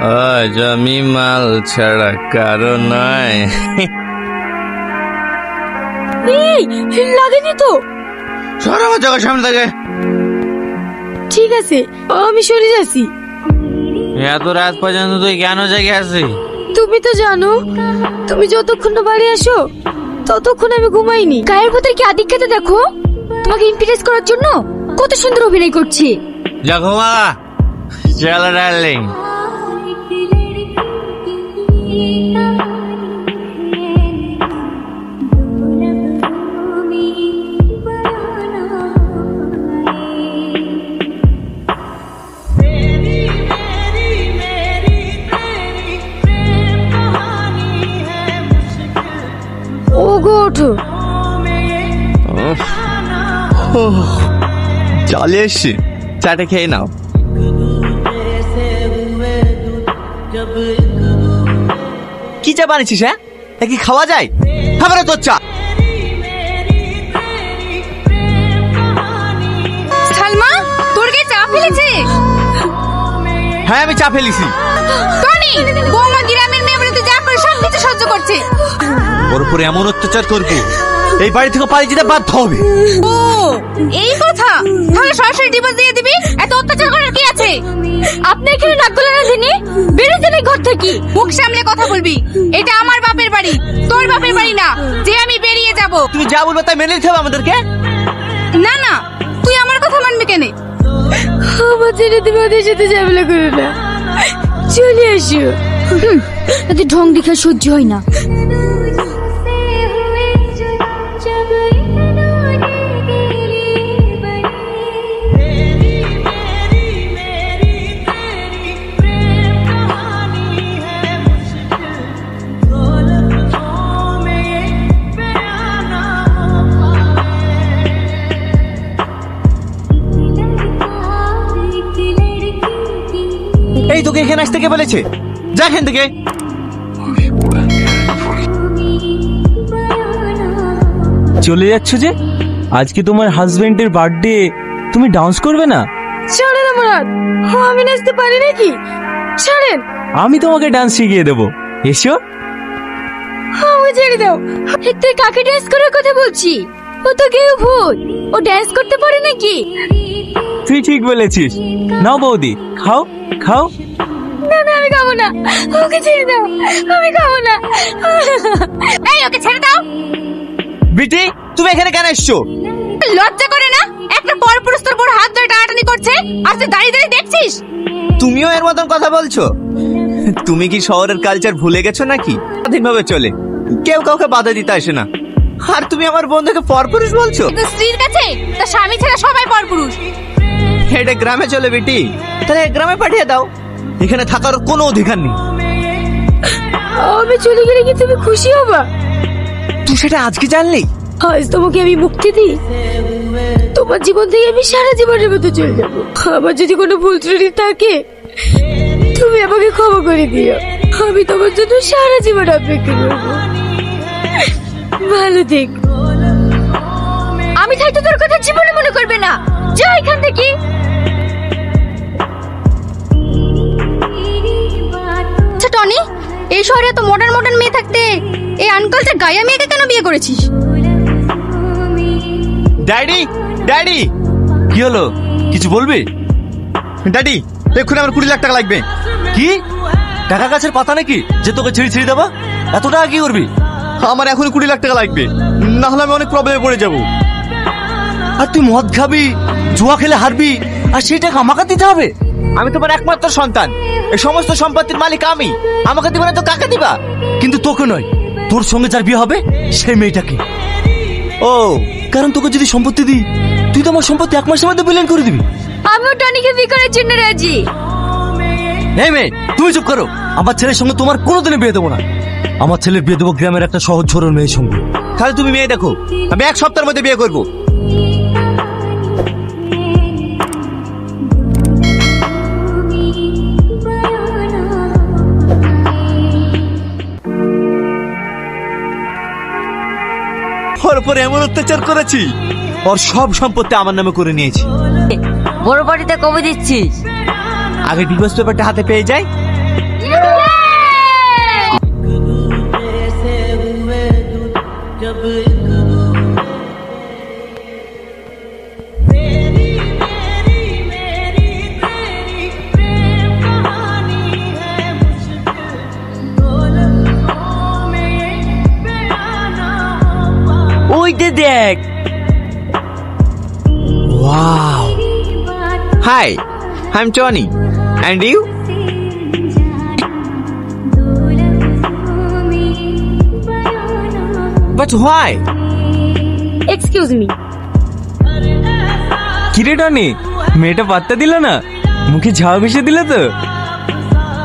আজ আমি মাল ছাড়া কারো নয়। লাগেনি তো? সর আমার চোখের সামনে থেকে। ঠিক আছে, আমি সরে যাচ্ছি। এত রাত পর্যন্ত তুই কেন জেগে আছিস? তুমি তো জানো, তুমি যতক্ষণ না বাড়ি আসো ততক্ষণ আমি ঘুমাইনি। গায়ের ভেতরে কি আদিক্ষেতে দেখো, তোমাকে ইমপ্রেস করার জন্য কত সুন্দর অভিনয় করছে। যা ঘুমা, চলো ডার্লিং। চলে এসছি, চাটা খেয়ে নাও। কি চা বানিয়েছিস? হ্যাঁ, কি খাওয়া যায়? খাবার তোর চা। সালমা, তোর কে চা ফেলেছে? হ্যাঁ, আমি চা ফেলেছি। টনি, বৌমা গ্রামের মেয়ে বলে যা করে সব কিছু সহ্য করছে। ওর উপরে এমন অত্যাচার করবি, এই বাড়ি থেকে পালিয়ে যেতে বাধ্য হবে। ও এই কথা, তাহলে সরাসরি ডিভোর্স দিয়ে দিবি। এত অত্যাচার করার কি আছে? আপনি এখানে নাক গলানো দিনে বেরিয়ে যান এই ঘর থেকে। মুখ সামলে কথা বলবি। এটা আমার বাপের বাড়ি, তোর বাপের বাড়ি না যে আমি বেরিয়ে যাব। তুমি যা বলবে তাই মেনে নিতে হবে আমাদেরকে। না না, তুই আমার কথা মানবি কেন? আমার ছেলে তুমি ওদের সাথে ঝামেলা করো না, চলে এসো। এতে ঢং দেখে সহ্য হয় না। এই তোকে এখানে আসতে কে বলেছে? যা এখান থেকে। চলে যাচ্ছ যে? আজকে তোমার হাজবেন্ডের বার্থডে, তুমি ডান্স করবে না? ছাড়েন আমার হাত, আমি নাচতে পারি নাকি? ছাড়েন। আমি তোমাকে ডান্স শিখিয়ে দেবো, এসো। আমাকে ছেড়ে দাও। তুই কাকে ডান্স করার কথা বলছি? ও তো কেউ ভূত, ও ডান্স করতে পারে নাকি? তুই ঠিক বলেছিস। নাও বৌদি, খাও খাও। না না, আমি খাবো না, ওকে ছেড়ে দাও, আমি খাবো না। এই ওকে ছেড়ে দাও। বিটি, তুমি এখানে কেন এসছো? লজ্জা করে না? একটা পরপুরুষ তোর বড় হাত ধরে টানাটানি করছে, আর তুই দাঁড়িয়ে দাঁড়িয়ে দেখছিস? তুমিও এর মতন কথা বলছো? তুমি কি শহরের কালচার ভুলে গেছো নাকি? স্বাধীনভাবে চলে, কেউ কাউকে বাধা দিতে আসে না। আর তুমি আমার বন্ধুকে পরপুরুষ বলছো? তোর স্ত্রীর কাছে তার স্বামী ছাড়া সবাই পরপুরুষ। এটা গ্রামে চলে বেটি, তাহলে গ্রামে পাঠিয়ে দাও, এখানে থাকার কোনো অধিকার নেই। আমি চলে গেলে কি তুমি খুশি হবা? তুই সেটা আজকে জানলি? আজ তোমাকে আমি মুক্তি দিই, তোমার জীবন থেকে আমি সারা জীবনের মতো চলে যাবো। আমার যদি কোনো ভুল ত্রুটি থাকে তুমি আমাকে ক্ষমা করে দিও। আমি তোমার জন্য সারা জীবন অপেক্ষা করবো। ভালো থেক। আমি থাকতে তোর কথা জীবনে মনে করবে না। যা এখান থেকে। আচ্ছা টনি, এই শহরে এত মডার্ন মডার্ন মেয়ে থাকতে এই আনকালচার গায়া মেয়েকে কেন বিয়ে করেছিস? Daddy, daddy. কি হলো, কিছু বলবি? ড্যাডি, এক্ষুনি আমার 20 লাখ টাকা লাগবে। কি টাকা গাছের পাতা নাকি যে তোকে ছিঁড়ি ছিঁড়ি দেবো? এত টাকা কি করবি? আমার এখন 20 লাখ টাকা লাগবে, না হলে আমি অনেক প্রবলেমে পড়ে যাবো। আর তুই মদ খাবি, জুয়া খেলে হারবি, আর সেই টাকা আমাকে দিতে হবে? আমি তোমার একমাত্র সন্তান, এই সমস্ত সম্পত্তির মালিক আমি। আমাকে দিবে না তো কাকে দিবা? কিন্তু তোকে নয়, তোর সঙ্গে যার বিয়ে হবে সেই মেয়েটাকে। ও, কারণ তোকে যদি সম্পত্তি দিই, তুই তো আমার সম্পত্তি 1 মাসের মধ্যে বিলীন করে দিবি। আমিও টনিকে বিয়ে করার জন্য রাজি। এই মেয়ে, তুমি চুপ করো। আমার ছেলের সঙ্গে তোমার কোনোদিনই বিয়ে দেবো না। আমার ছেলের বিয়ে দেবো গ্রামের একটা সহজ সরল মেয়ের সঙ্গে। তাহলে তুমি মেয়ে দেখো, আমি 1 সপ্তাহের মধ্যে বিয়ে করবো। ওর উপর এমন অত্যাচার করেছি, ওর সব সম্পত্তি আমার নামে করে নিয়েছি। বড় বাড়িতে কবে দিচ্ছিস? আগে ডিভোর্স পেপারটা হাতে পেয়ে যাই, ওইটা দেখ। Wow, hi, I am Tony, and you? But why? Excuse me. কিরে টনি, মেয়েটা পাত্তা দিল না? মুখে ঝাউ ভেসে দিল তো?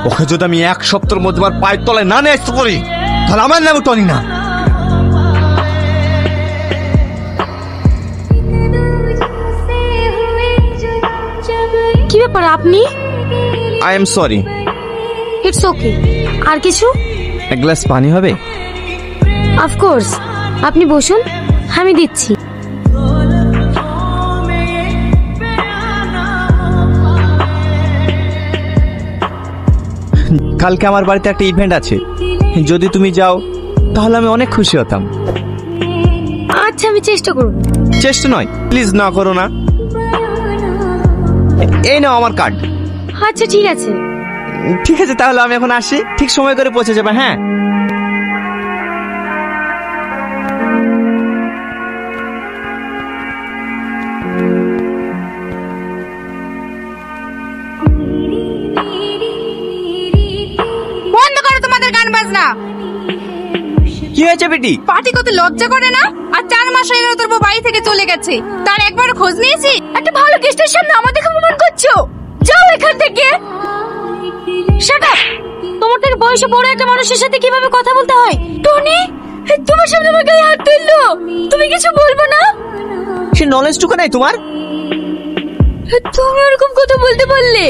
ওকে যদি আমি এক সপ্তাহের মধ্যে আমার পায়ের তলায় না নিয়ে আসতে পারি, তাহলে আমার নাম টনি না। কি ব্যাপার আপনি? I am sorry. It's okay. আর কিছু? এক গ্লাস পানি হবে? অফকোর্স, আপনি বসুন, আমি দিচ্ছি। কালকে আমার বাড়িতে একটা ইভেন্ট আছে, যদি তুমি যাও তাহলে আমি অনেক খুশি হতাম। আচ্ছা, আমি চেষ্টা করব। চেষ্টা নয়, প্লিজ না করো না। এই নাও আমার কার্ড। আচ্ছা ঠিক আছে। ঠিক আছে, তাহলে আমি এখন আসি, ঠিক সময় করে পৌঁছে যাবে। হ্যাঁ, বন্ধ করো তোমাদের গান বাজনা। কি হয়েছে বেটি? পার্টি করতে লজ্জা করে না? আর 4 মাস হয়ে গেল তোর বউ বাড়ি থেকে চলে গেছে, তার একবার খোঁজ নিয়েছি? একটা ভালো গেস্টের সামনে আমাদের অপমান করছো, যাও এখান থেকে। Shut up! তোমার থেকে বয়সে বড় একটা মানুষের সাথে কিভাবে কথা বলতে হয়? টনি, তোমার সামনে আমার গায়ে হাত তুললো, তুমি কিছু বলবো না? সে নলেজটুকু নাই তোমার? তুমি এরকম কথা বলতে পারলে?